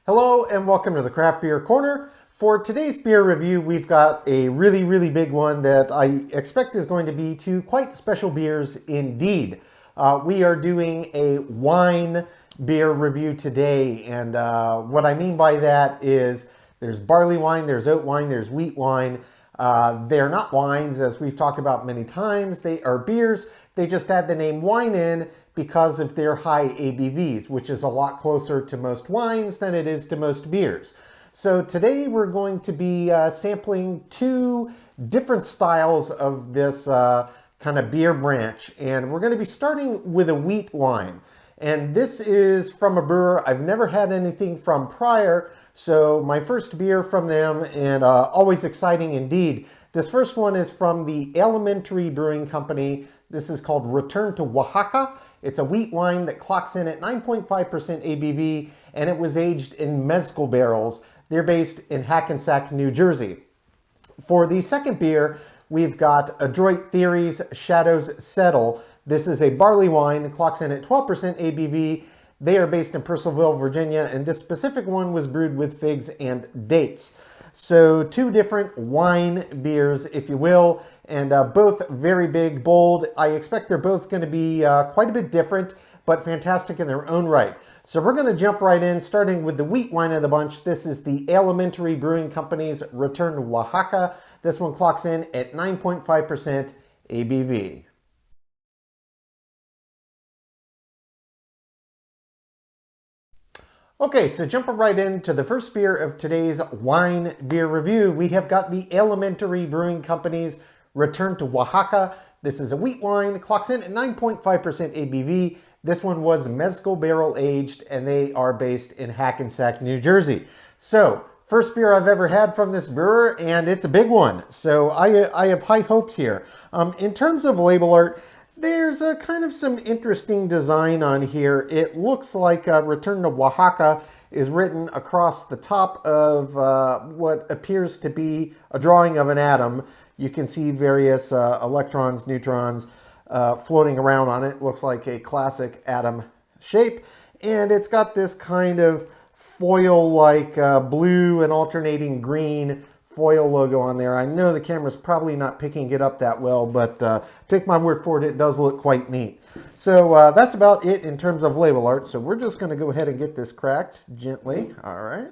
Hello and welcome to the Craft Beer Corner. For today's beer review, we've got a really big one that I expect is going to be two quite special beers indeed. We are doing a wine beer review today, and what I mean by that is there's barley wine, there's oat wine, there's wheat wine. They're not wines, as we've talked about many times. They are beers. They just add the name wine in because of their high ABVs, which is a lot closer to most wines than it is to most beers. So today we're going to be sampling two different styles of this kind of beer branch. And we're going to be starting with a wheat wine. And this is from a brewer I've never had anything from prior. So my first beer from them, and always exciting indeed. This first one is from the Alementary Brewing Company. This is called Return to Oaxaca. It's a wheat wine that clocks in at 9.5% ABV, and it was aged in mezcal barrels. They're based in Hackensack, New Jersey. For the second beer, we've got Adroit Theory's Shadows Settle. This is a barley wine, clocks in at 12% ABV. They are based in Purcellville, Virginia, and this specific one was brewed with figs and dates. So two different wine beers, if you will, and both very big, bold. I expect they're both going to be quite a bit different, but fantastic in their own right. So we're going to jump right in, starting with the wheat wine of the bunch. This is the Alementary Brewing Company's Return to Oaxaca. This one clocks in at 9.5% ABV. Okay, so jumping right into the first beer of today's wine beer review, we have got the Alementary Brewing Company's Return to Oaxaca. This is a wheat wine, clocks in at 9.5% ABV. This one was mezcal barrel aged, and they are based in Hackensack, New Jersey. So, first beer I've ever had from this brewer, and it's a big one. So I have high hopes here. In terms of label art, there's a kind of some interesting design on here. It looks like Return to Oaxaca is written across the top of what appears to be a drawing of an atom. You can see various electrons, neutrons floating around on it. Looks like a classic atom shape. And it's got this kind of foil-like blue and alternating green foil logo on there. I know the camera's probably not picking it up that well, but take my word for it, it does look quite neat. So that's about it in terms of label art. So we're just going to go ahead and get this cracked gently. All right.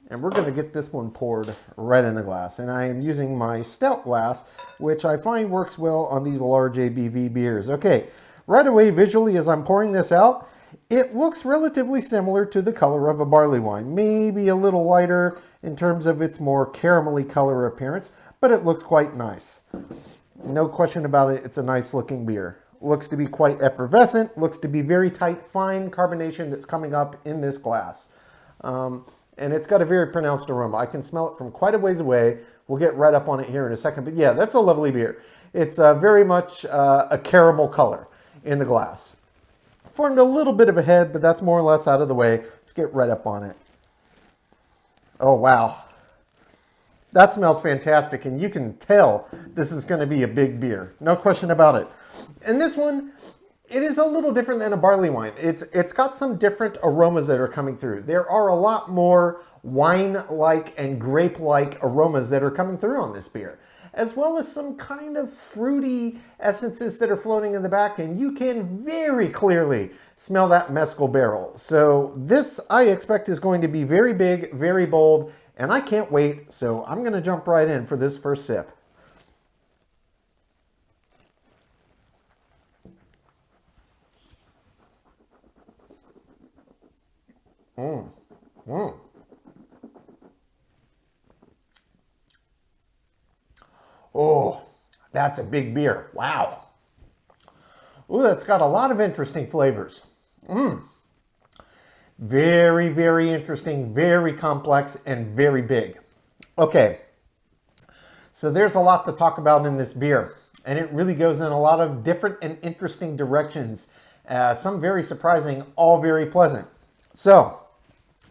And we're going to get this one poured right in the glass. And I am using my stout glass, which I find works well on these large ABV beers. Okay, right away visually as I'm pouring this out, it looks relatively similar to the color of a barley wine. Maybe a little lighter in terms of its more caramelly color appearance, but it looks quite nice. No question about it, it's a nice looking beer. Looks to be quite effervescent, looks to be very tight, fine carbonation that's coming up in this glass. And it's got a very pronounced aroma. I can smell it from quite a ways away. We'll get right up on it here in a second, but yeah, that's a lovely beer. It's very much a caramel color in the glass. Formed a little bit of a head, but that's more or less out of the way. Let's get right up on it. Oh, wow. That smells fantastic, and you can tell this is going to be a big beer. No question about it. And this one, it is a little different than a barley wine. It's got some different aromas that are coming through. There are a lot more wine-like and grape-like aromas that are coming through on this beer, as well as some kind of fruity essences that are floating in the back, and you can very clearly smell that mezcal barrel. So this, I expect, is going to be very big, very bold, and I can't wait. So I'm going to jump right in for this first sip. Oh, that's a big beer. Wow. Ooh, that's got a lot of interesting flavors. Very interesting, very complex, and very big. Okay, so there's a lot to talk about in this beer, and it really goes in a lot of different and interesting directions. Some very surprising, all very pleasant. So,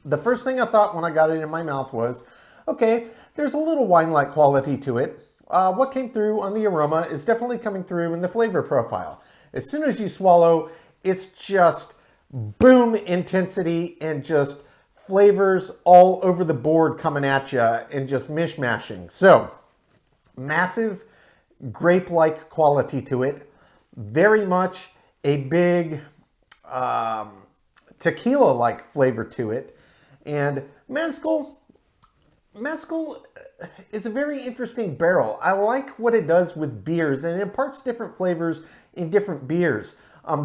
the first thing I thought when I got it in my mouth was, okay, there's a little wine-like quality to it. What came through on the aroma is definitely coming through in the flavor profile. As soon as you swallow, it's just boom intensity and just flavors all over the board coming at you and just mishmashing. So, massive grape-like quality to it. Very much a big tequila-like flavor to it. And mezcal is a very interesting barrel. I like what it does with beers, and it imparts different flavors in different beers.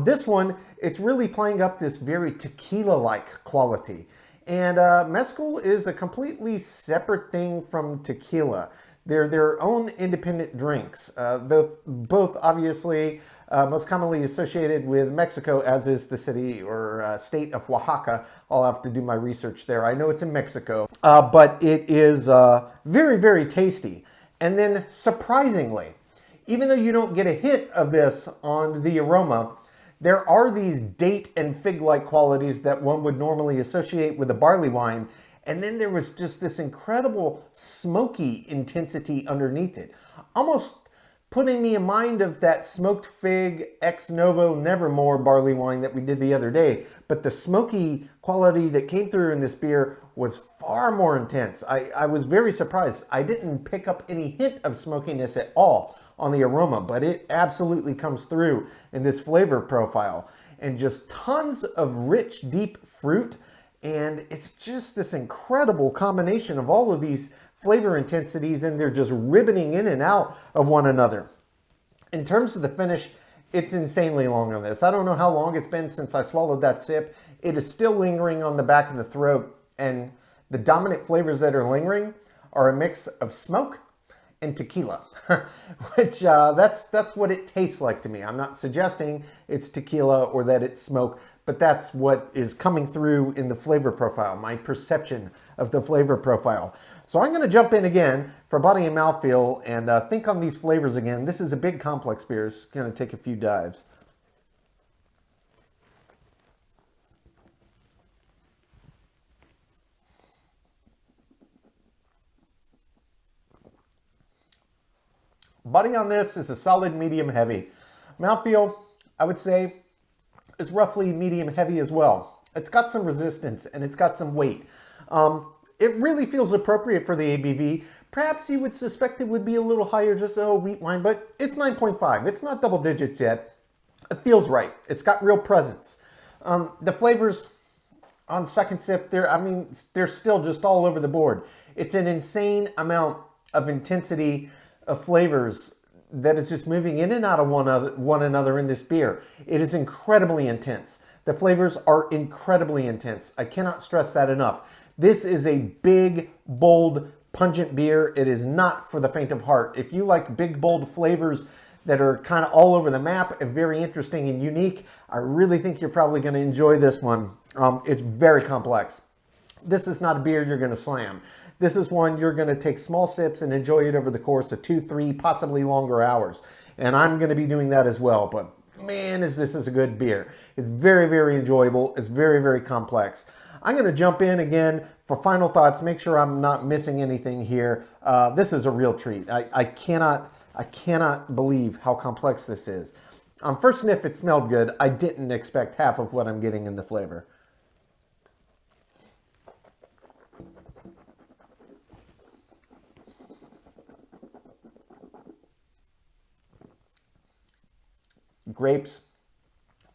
This one, it's really playing up this very tequila-like quality. And mezcal is a completely separate thing from tequila. They're their own independent drinks. Both obviously most commonly associated with Mexico, as is the city or state of Oaxaca. I'll have to do my research there. I know it's in Mexico, but it is very, very tasty. And then surprisingly, even though you don't get a hit of this on the aroma, there are these date and fig-like qualities that one would normally associate with a barley wine. And then there was just this incredible smoky intensity underneath it, almost putting me in mind of that smoked fig ex novo Nevermore barley wine that we did the other day. But the smoky quality that came through in this beer was far more intense. I was very surprised. I didn't pick up any hint of smokiness at all on the aroma, but it absolutely comes through in this flavor profile. And just tons of rich, deep fruit. And it's just this incredible combination of all of these flavor intensities, and they're just ribboning in and out of one another. In terms of the finish, it's insanely long on this. I don't know how long it's been since I swallowed that sip. It is still lingering on the back of the throat, and the dominant flavors that are lingering are a mix of smoke and tequila, which that's what it tastes like to me. I'm not suggesting it's tequila or that it's smoke, but that's what is coming through in the flavor profile, my perception of the flavor profile. So I'm going to jump in again for body and mouthfeel and think on these flavors again. This is a big complex beer. It's going to take a few dives. Body on this is a solid medium heavy. Mouthfeel, I would say, is roughly medium heavy as well. It's got some resistance and it's got some weight. It really feels appropriate for the ABV. Perhaps you would suspect it would be a little higher, just wheat wine, but it's 9.5. It's not double digits yet. It feels right. It's got real presence. The flavors on second sip, they're still just all over the board. It's an insane amount of intensity of flavors that is just moving in and out of one another in this beer. It is incredibly intense. The flavors are incredibly intense. I cannot stress that enough. This is a big, bold, pungent beer. It is not for the faint of heart. If you like big, bold flavors that are kind of all over the map and very interesting and unique, I really think you're probably going to enjoy this one. It's very complex. This is not a beer you're going to slam. This is one you're going to take small sips and enjoy it over the course of 2, 3, possibly longer hours. And I'm going to be doing that as well. But man, this is a good beer. It's very, very enjoyable. It's very, very complex. I'm going to jump in again for final thoughts. Make sure I'm not missing anything here. This is a real treat. I cannot believe how complex this is. On first sniff, it smelled good. I didn't expect half of what I'm getting in the flavor. Grapes,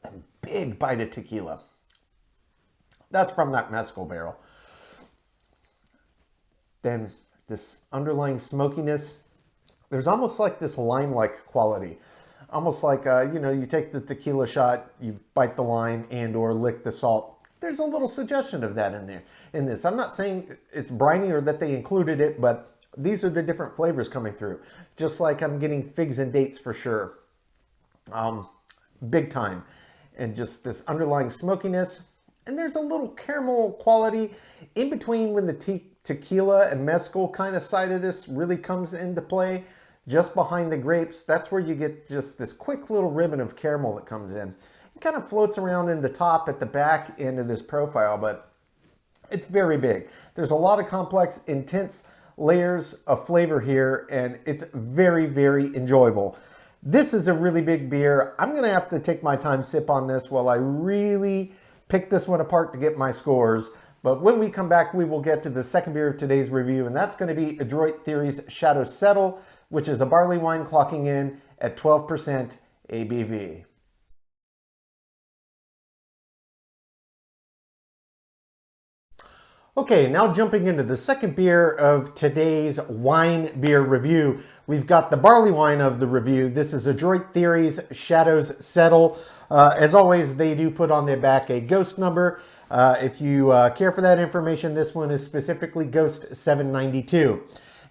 and big bite of tequila. That's from that mezcal barrel. Then this underlying smokiness. There's almost like this lime-like quality. Almost like, you take the tequila shot, you bite the lime and or lick the salt. There's a little suggestion of that in there. In this, I'm not saying it's briny or that they included it, but these are the different flavors coming through. Just like I'm getting figs and dates for sure. Big time. And just this underlying smokiness. And there's a little caramel quality in between when the tequila and mezcal kind of side of this really comes into play. Just behind the grapes, that's where you get just this quick little ribbon of caramel that comes in. It kind of floats around in the top at the back end of this profile, but it's very big. There's a lot of complex, intense layers of flavor here, and it's very, very enjoyable. This is a really big beer. I'm going to have to take my time sip on this while I really pick this one apart to get my scores. But when we come back, we will get to the second beer of today's review, and that's going to be Adroit Theory's Shadow Settle, which is a barley wine clocking in at 12% ABV. Okay, now jumping into the second beer of today's wine beer review. We've got the barley wine of the review. This is Adroit Theory's Shadows Settle. As always, they do put on their back a ghost number. If you care for that information, this one is specifically Ghost 792.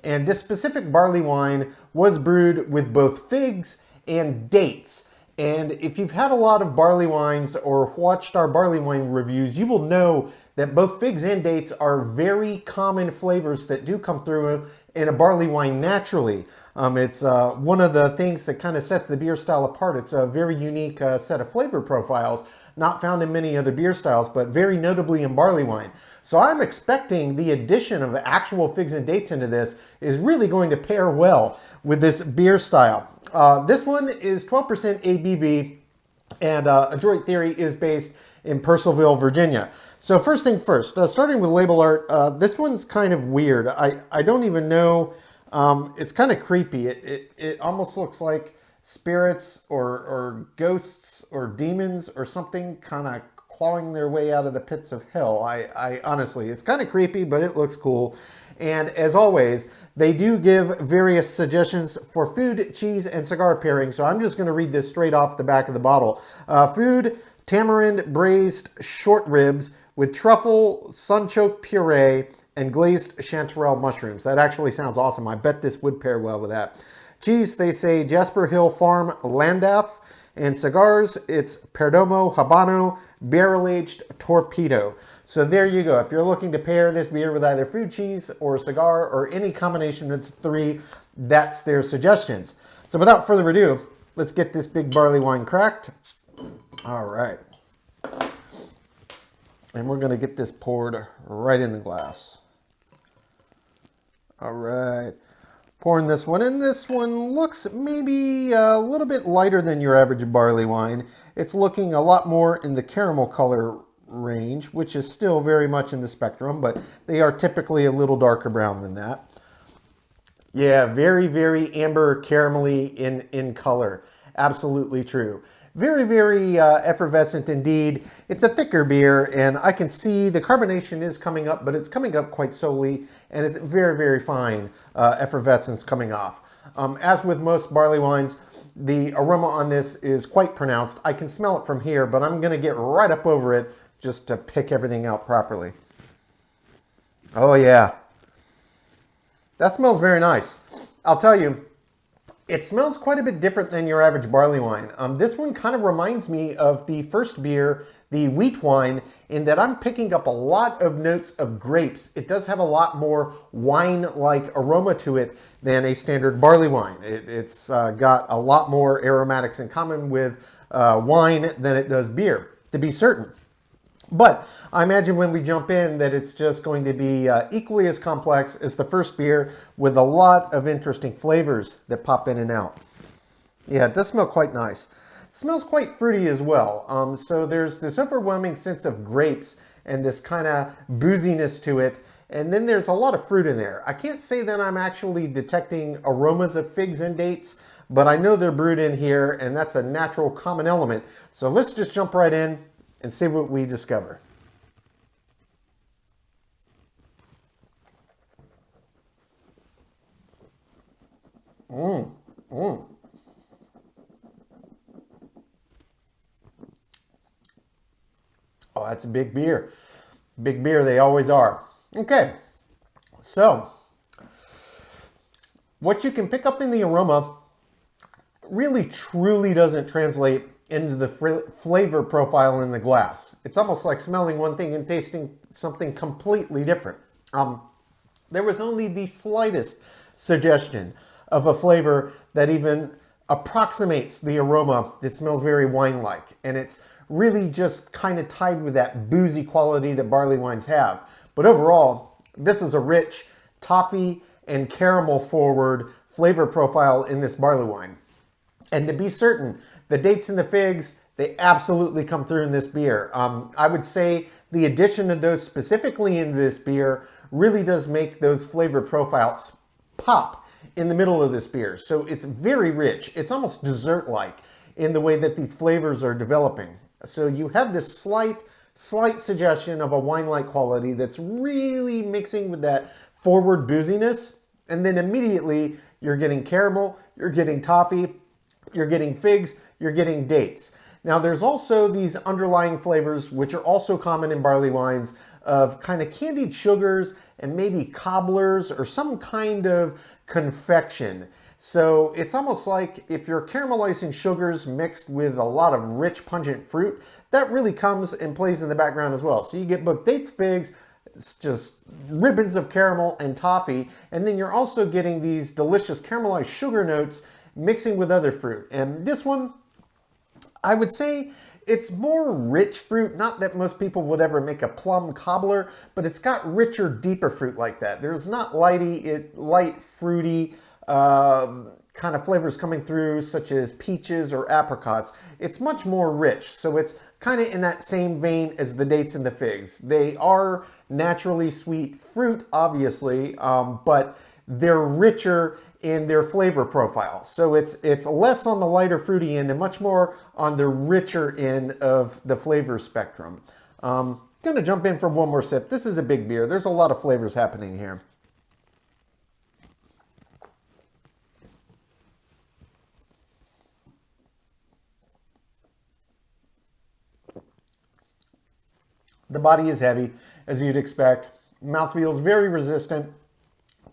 And this specific barley wine was brewed with both figs and dates. And if you've had a lot of barley wines or watched our barley wine reviews, you will know that both figs and dates are very common flavors that do come through in a barley wine naturally. It's one of the things that kind of sets the beer style apart. It's a very unique set of flavor profiles, not found in many other beer styles, but very notably in barley wine. So I'm expecting the addition of actual figs and dates into this is really going to pair well with this beer style. This one is 12% ABV, and Adroit Theory is based in Purcellville, Virginia. So first thing first, starting with label art, this one's kind of weird. I don't even know, it's kind of creepy. It almost looks like spirits or ghosts or demons or something kind of clawing their way out of the pits of hell. I honestly, it's kind of creepy, but it looks cool. And as always, they do give various suggestions for food, cheese, and cigar pairing. So I'm just going to read this straight off the back of the bottle. Food, tamarind braised short ribs with truffle, sunchoke puree, and glazed chanterelle mushrooms. That actually sounds awesome. I bet this would pair well with that. Cheese, they say Jasper Hill Farm Landaf. And cigars, it's Perdomo Habano Barrel-Aged Torpedo. So there you go. If you're looking to pair this beer with either food, cheese, or cigar, or any combination of the three, that's their suggestions. So without further ado, let's get this big barley wine cracked. All right. And we're going to get this poured right in the glass. All right. Pouring this one in. This one looks maybe a little bit lighter than your average barley wine. It's looking a lot more in the caramel color range, which is still very much in the spectrum, but they are typically a little darker brown than that. Yeah, very, very amber caramelly in color. Absolutely true. Very, very effervescent indeed. It's a thicker beer, and I can see the carbonation is coming up, but it's coming up quite slowly, and it's very, very fine effervescence coming off. As with most barley wines, the aroma on this is quite pronounced. I can smell it from here, but I'm going to get right up over it just to pick everything out properly. Oh yeah. That smells very nice. I'll tell you, it smells quite a bit different than your average barley wine. This one kind of reminds me of the first beer, the wheat wine, in that I'm picking up a lot of notes of grapes. It does have a lot more wine-like aroma to it than a standard barley wine. It's got a lot more aromatics in common with wine than it does beer, to be certain. But I imagine when we jump in that it's just going to be equally as complex as the first beer with a lot of interesting flavors that pop in and out. Yeah, it does smell quite nice. It smells quite fruity as well. So there's this overwhelming sense of grapes and this kind of booziness to it. And then there's a lot of fruit in there. I can't say that I'm actually detecting aromas of figs and dates, but I know they're brewed in here, and that's a natural common element. So let's just jump right in and see what we discover. Oh, that's a big beer. Big beer, they always are. Okay, so what you can pick up in the aroma really truly doesn't translate into the flavor profile in the glass. It's almost like smelling one thing and tasting something completely different. There was only the slightest suggestion of a flavor that even approximates the aroma that smells very wine-like. And it's really just kind of tied with that boozy quality that barley wines have. But overall, this is a rich toffee and caramel forward flavor profile in this barley wine. And to be certain, the dates and the figs, they absolutely come through in this beer. I would say The addition of those specifically into this beer really does make those flavor profiles pop in the middle of this beer. So it's very rich. It's almost dessert-like in the way that these flavors are developing. So you have this slight suggestion of a wine-like quality that's really mixing with that forward booziness. And then immediately you're getting caramel, you're getting toffee, you're getting figs, you're getting dates. Now there's also these underlying flavors, which are also common in barley wines, of kind of candied sugars and maybe cobblers or some kind of confection. So it's almost like if you're caramelizing sugars mixed with a lot of rich pungent fruit, that really comes and plays in the background as well. So you get both dates, figs, it's just ribbons of caramel and toffee, and then you're also getting these delicious caramelized sugar notes mixing with other fruit. And this one, I would say it's more rich fruit. Not that most people would ever make a plum cobbler, but it's got richer, deeper fruit like that. There's not light, fruity kind of flavors coming through, such as peaches or apricots. It's much more rich. So it's kind of in that same vein as the dates and the figs. They are naturally sweet fruit, obviously, but they're richer in their flavor profile. So it's less on the lighter fruity end and much more on the richer end of the flavor spectrum. Gonna jump in for one more sip. This is a big beer. There's a lot of flavors happening here. The body is heavy, as you'd expect. Mouthfeel is very resistant.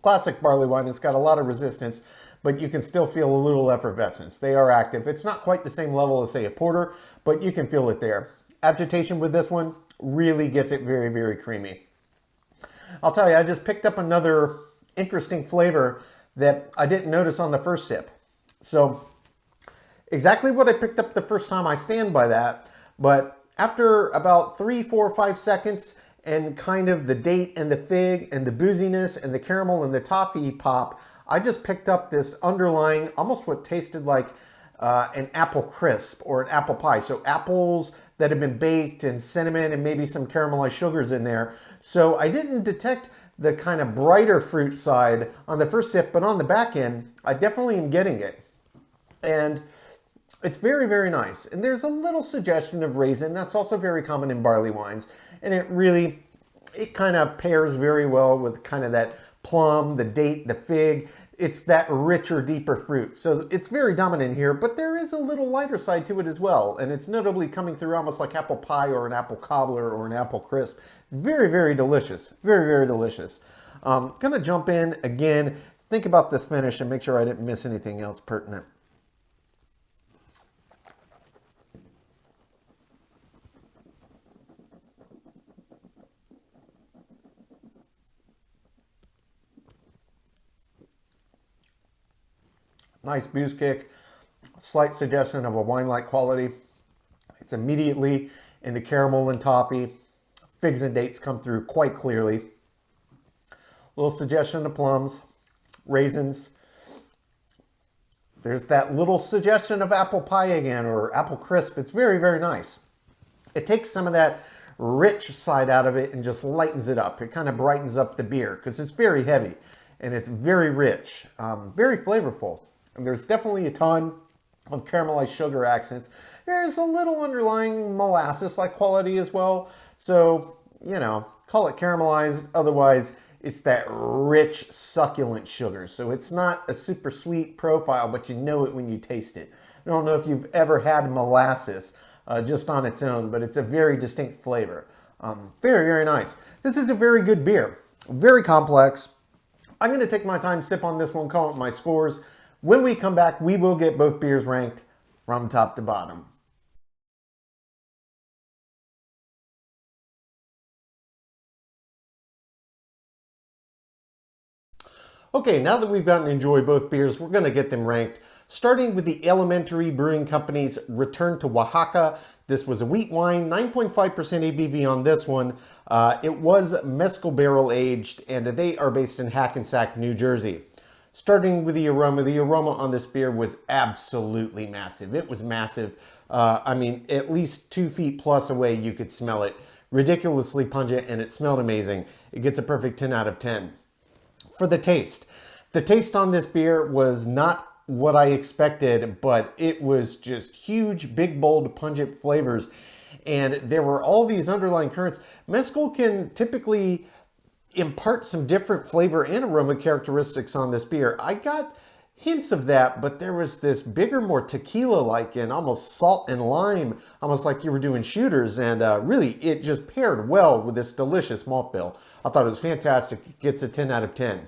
Classic barley wine, it's got a lot of resistance, but you can still feel a little effervescence. They are active. It's not quite the same level as, say, a porter, but you can feel it there. Agitation with this one really gets it very, very creamy. I'll tell you, I just picked up another interesting flavor that I didn't notice on the first sip. So exactly what I picked up the first time, I stand by that, but after about 3, 4, 5 seconds, and kind of the date and the fig and the booziness and the caramel and the toffee pop, I just picked up this underlying, almost what tasted like an apple crisp or an apple pie. So apples that have been baked and cinnamon and maybe some caramelized sugars in there. So I didn't detect the kind of brighter fruit side on the first sip, but on the back end, I definitely am getting it. And it's very, very nice. And there's a little suggestion of raisin. That's also very common in barley wines. And it kind of pairs very well with kind of that plum, the date, the fig. It's that richer, deeper fruit. So it's very dominant here, but there is a little lighter side to it as well. And it's notably coming through almost like apple pie or an apple cobbler or an apple crisp. Very, very delicious. Very, very delicious. Gonna jump in again, think about this finish and make sure I didn't miss anything else pertinent. Nice booze kick, slight suggestion of a wine-like quality. It's immediately into caramel and toffee. Figs and dates come through quite clearly. Little suggestion of plums, raisins. There's that little suggestion of apple pie again, or apple crisp. It's very, very nice. It takes some of that rich side out of it and just lightens it up. It kind of brightens up the beer because it's very heavy and it's very rich, very flavorful. And there's definitely a ton of caramelized sugar accents. There's a little underlying molasses-like quality as well. So, you know, call it caramelized. Otherwise, it's that rich, succulent sugar. So it's not a super sweet profile, but you know it when you taste it. I don't know if you've ever had molasses just on its own, but it's a very distinct flavor. Very, very nice. This is a very good beer. Very complex. I'm going to take my time, sip on this one, call it my scores. When we come back, we will get both beers ranked from top to bottom. Okay, now that we've gotten to enjoy both beers, we're going to get them ranked. Starting with the Alementary Brewing Company's Return to Oaxaca. This was a wheat wine, 9.5% ABV on this one. It was mezcal barrel aged, and they are based in Hackensack, New Jersey. Starting with the aroma on this beer was absolutely massive. It was massive. I mean, at least 2 feet plus away, you could smell it ridiculously pungent, and it smelled amazing. It gets a perfect 10 out of 10. For the taste on this beer was not what I expected, but it was just huge, big, bold, pungent flavors. And there were all these underlying currents. Mezcal can typically impart some different flavor and aroma characteristics on this beer. I got hints of that, but there was this bigger, more tequila-like and almost salt and lime, almost like you were doing shooters. And really, it just paired well with this delicious malt bill. I thought it was fantastic. It gets a 10 out of 10.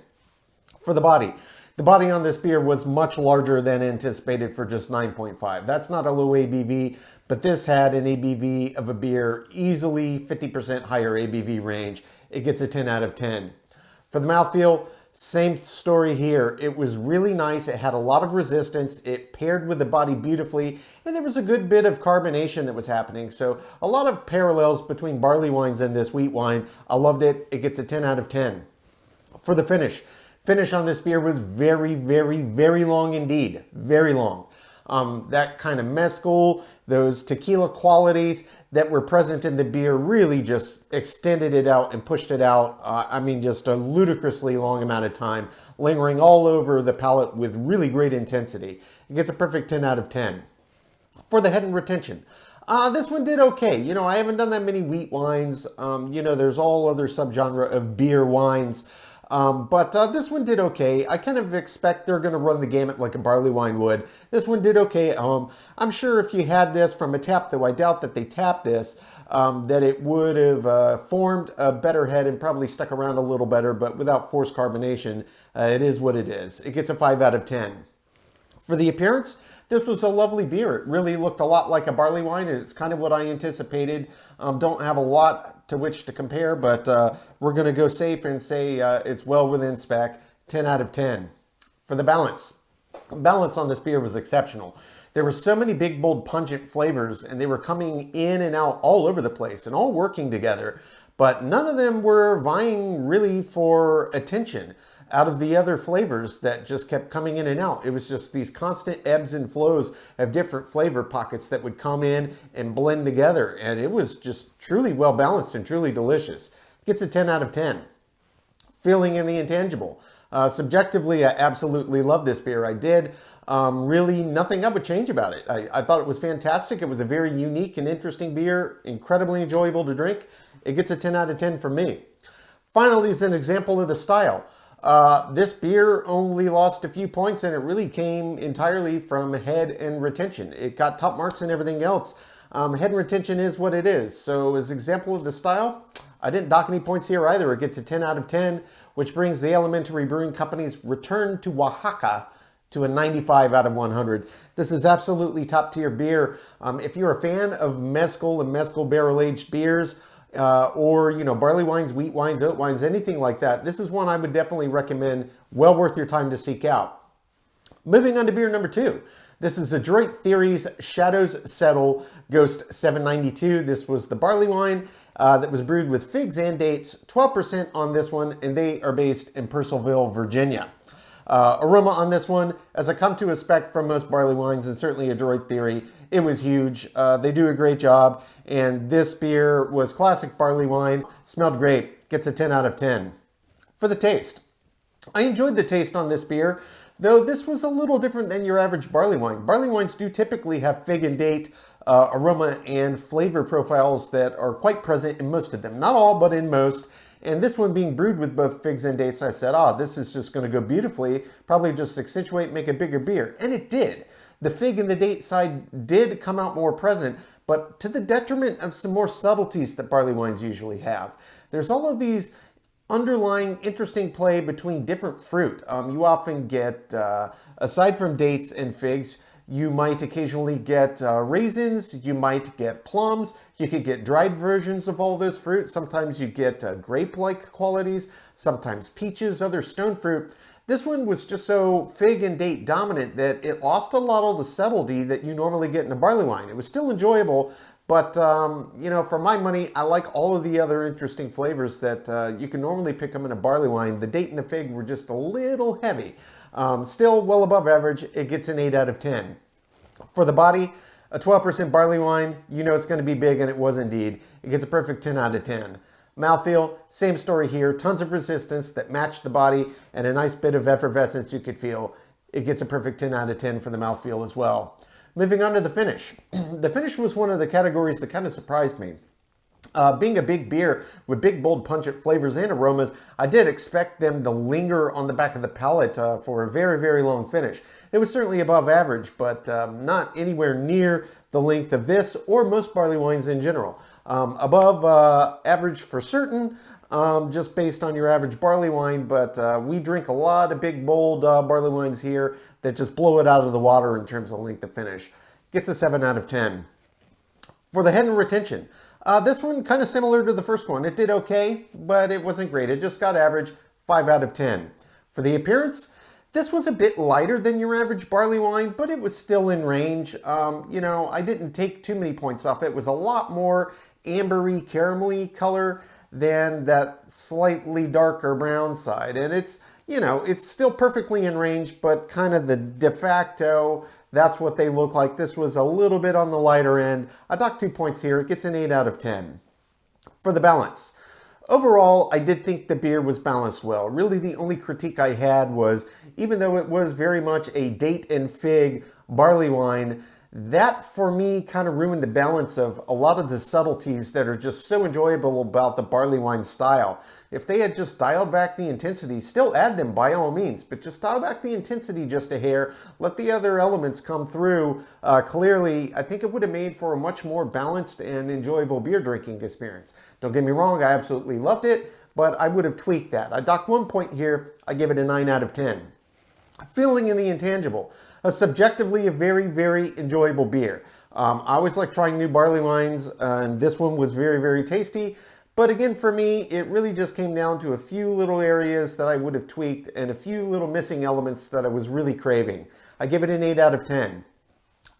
For the body on this beer was much larger than anticipated for just 9.5. That's not a low ABV, but this had an ABV of a beer easily 50% higher ABV range. It gets a 10 out of 10. For the mouthfeel, same story here. It was really nice. It had a lot of resistance. It paired with the body beautifully, and there was a good bit of carbonation that was happening. So a lot of parallels between barley wines and this wheat wine. I loved it. It gets a 10 out of 10. For the finish on this beer was very, very, very long indeed. Very long. That kind of mezcal, those tequila qualities that were present in the beer really just extended it out and pushed it out. I mean, just a ludicrously long amount of time, lingering all over the palate with really great intensity. It gets a perfect 10 out of 10. For the head and retention, this one did okay. You know, I haven't done that many wheat wines. You know, there's all other subgenre of beer wines. But this one did okay. I kind of expect they're going to run the gamut like a barley wine would. This one did okay at home. I'm sure if you had this from a tap, though I doubt that they tapped this, that it would have formed a better head and probably stuck around a little better, but without forced carbonation, it is what it is. It gets a 5 out of 10. For the appearance, this was a lovely beer. It really looked a lot like a barley wine, and it's kind of what I anticipated. Don't have a lot to which to compare, but we're going to go safe and say it's well within spec. 10 out of 10. For the balance on this beer was exceptional. There were so many big, bold, pungent flavors, and they were coming in and out all over the place and all working together, but none of them were vying really for attention out of the other flavors that just kept coming in and out. It was just these constant ebbs and flows of different flavor pockets that would come in and blend together. And it was just truly well balanced and truly delicious. Gets a 10 out of 10. Feeling in the intangible. Subjectively, I absolutely love this beer. I did. Really nothing I would change about it. I thought it was fantastic. It was a very unique and interesting beer. Incredibly enjoyable to drink. It gets a 10 out of 10 from me. Finally is an example of the style. This beer only lost a few points, and it really came entirely from head and retention. It got top marks and everything else. Head and retention is what it is. So as an example of the style, I didn't dock any points here either. It gets a 10 out of 10, which brings the Alementary Brewing Company's return to Oaxaca to a 95 out of 100. This is absolutely top tier beer. If you're a fan of mezcal and mezcal barrel-aged beers, or, you know, barley wines, wheat wines, oat wines, anything like that, this is one I would definitely recommend. Well worth your time to seek out. Moving on to beer number 2. This is Adroit Theory's Shadows Settle Ghost 792. This was the barley wine that was brewed with figs and dates. 12% on this one, and they are based in Purcellville, Virginia. Aroma on this one, as I come to expect from most barley wines, and certainly Adroit Theory, it was huge. They do a great job, and this beer was classic barley wine. Smelled great. Gets a 10 out of 10. For the taste, I enjoyed the taste on this beer, though this was a little different than your average barley wine. Barley wines do typically have fig and date aroma and flavor profiles that are quite present in most of them. Not all, but in most. And this one being brewed with both figs and dates, I said, this is just going to go beautifully. Probably just accentuate, make a bigger beer. And it did. The fig and the date side did come out more present, but to the detriment of some more subtleties that barley wines usually have. There's all of these underlying interesting play between different fruit. You often get, aside from dates and figs, you might occasionally get raisins, you might get plums, you could get dried versions of all those fruit. Sometimes you get grape-like qualities, sometimes peaches, other stone fruit. This one was just so fig and date dominant that it lost a lot of the subtlety that you normally get in a barley wine. It was still enjoyable, but you know, for my money, I like all of the other interesting flavors that you can normally pick them in a barley wine. The date and the fig were just a little heavy. Still well above average. It gets an 8 out of 10. For the body, a 12% barley wine, you know it's going to be big, and it was indeed. It it gets a perfect 10 out of 10. Mouthfeel, same story here. Tons of resistance that matched the body and a nice bit of effervescence you could feel. It gets a perfect 10 out of 10 for the mouthfeel as well. Moving on to the finish. The finish was one of the categories that kind of surprised me. Being a big beer with big, bold, pungent flavors and aromas, I did expect them to linger on the back of the palate for a very, very long finish. It was certainly above average, but not anywhere near the length of this or most barley wines in general. Above average for certain, just based on your average barley wine, but we drink a lot of big, bold barley wines here that just blow it out of the water in terms of length of finish. Gets a 7 out of 10. For the head and retention, this one kind of similar to the first one. It did okay, but it wasn't great. It just got average, 5 out of 10. For the appearance, this was a bit lighter than your average barley wine, but it was still in range. You know, I didn't take too many points off. It was a lot more ambery, caramelly color than that slightly darker brown side. And it's, you know, it's still perfectly in range, but kind of the de facto, that's what they look like. This was a little bit on the lighter end. I docked 2 points here. It gets an 8 out of 10. For the balance, overall, I did think the beer was balanced well. Really, the only critique I had was, even though it was very much a date and fig barley wine, that for me kind of ruined the balance of a lot of the subtleties that are just so enjoyable about the barley wine style. If they had just dialed back the intensity, still add them by all means, but just dial back the intensity just a hair, let the other elements come through clearly, I think it would have made for a much more balanced and enjoyable beer drinking experience. Don't get me wrong, I absolutely loved it, but I would have tweaked that. I docked 1 point here, I give it a 9 out of 10. Feeling in the intangible. Subjectively a very, very enjoyable beer. I always like trying new barley wines, and this one was very, very tasty. But again, for me, it really just came down to a few little areas that I would have tweaked and a few little missing elements that I was really craving. I give it an 8 out of 10.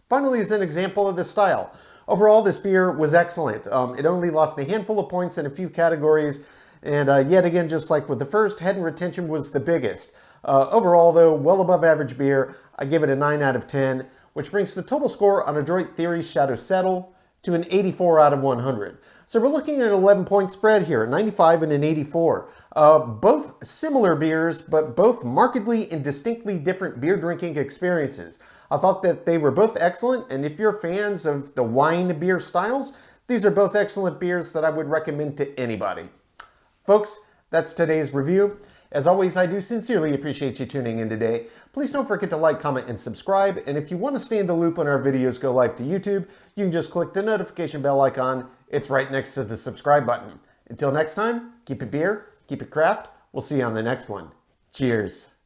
Finally, as an example of the style. Overall, this beer was excellent. It only lost a handful of points in a few categories, and yet again, just like with the first, head and retention was the biggest. Overall, though, well above average beer. I give it a 9 out of 10, which brings the total score on Adroit Theory's Shadow Settle to an 84 out of 100. So we're looking at an 11-point spread here, a 95 and an 84. Both similar beers, but both markedly and distinctly different beer drinking experiences. I thought that they were both excellent, and if you're fans of the wine beer styles, these are both excellent beers that I would recommend to anybody. Folks, that's today's review. As always, I do sincerely appreciate you tuning in today. Please don't forget to like, comment, and subscribe. And if you want to stay in the loop when our videos go live to YouTube, you can just click the notification bell icon. It's right next to the subscribe button. Until next time, keep it beer, keep it craft. We'll see you on the next one. Cheers.